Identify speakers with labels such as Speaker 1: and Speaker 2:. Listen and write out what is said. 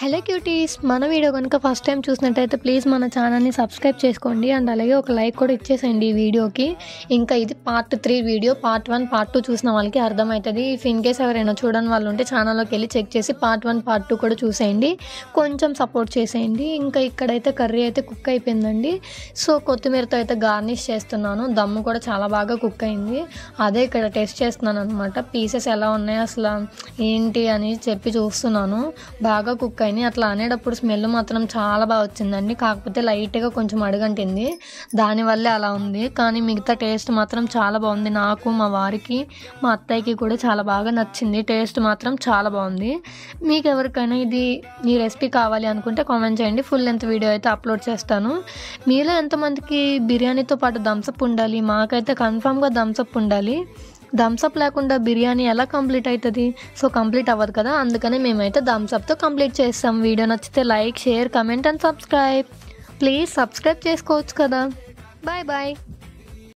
Speaker 1: Hello cuties, మన video కనుక first time చూసినట్టయితే ప్లీజ్ మన ఛానల్ని సబ్స్క్రైబ్ చేసుకోండి అండ్ అలాగే ఒక లైక్ కూడా ఇచ్చేసేయండి ఈ వీడియోకి. ఇంకా ఇది పార్ట్ 3 వీడియో. పార్ట్ 1 పార్ట్ 2 చూసిన వాళ్ళకి అర్థమవుతుంది. ఇఫ్ ఇన్ కేస్ ఎవరైనా చూడని వాళ్ళు ఉంటే ఛానల్లోకి వెళ్ళి చెక్ చేసి పార్ట్ 1 పార్ట్ 2 కూడా చూసేయండి, కొంచెం సపోర్ట్ చేసేయండి. ఇంకా ఇక్కడైతే కర్రీ అయితే కుక్ అయిపోయిందండి. సో కొత్తిమీరతో అయితే గార్నిష్ చేస్తున్నాను. దమ్ము కూడా చాలా బాగా కుక్ అయింది. అదే ఇక్కడ టెస్ట్ చేస్తున్నాను అనమాట. పీసెస్ ఎలా ఉన్నాయి అసలు ఏంటి అని చెప్పి చూస్తున్నాను. బాగా కుక్ అట్లా అనేటప్పుడు స్మెల్ మాత్రం చాలా బాగా వచ్చిందండి. కాకపోతే లైట్గా కొంచెం అడుగంటింది, దానివల్లే అలా ఉంది. కానీ మిగతా టేస్ట్ మాత్రం చాలా బాగుంది. నాకు, మా వారికి, మా అత్తయ్యకి కూడా చాలా బాగా నచ్చింది. టేస్ట్ మాత్రం చాలా బాగుంది. మీకు ఎవరికైనా ఈ రెసిపీ కావాలి అనుకుంటే కామెంట్ చేయండి. ఫుల్ లెంత్ వీడియో అయితే అప్లోడ్ చేస్తాను. మీలో ఎంతమందికి బిర్యానీతో పాటు థమ్స్అప్ ఉండాలి? మాకైతే కన్ఫామ్గా థమ్స్అప్ ఉండాలి. థమ్స్అప్ లేకుండా బిర్యానీ ఎలా కంప్లీట్ అవుతుంది? సో కంప్లీట్ అవ్వదు కదా, అందుకనే మేమైతే థమ్స్అప్తో కంప్లీట్ చేస్తాం. వీడియో నచ్చితే like, share, comment and subscribe. Please subscribe చేసుకోవచ్చు కదా. Bye bye.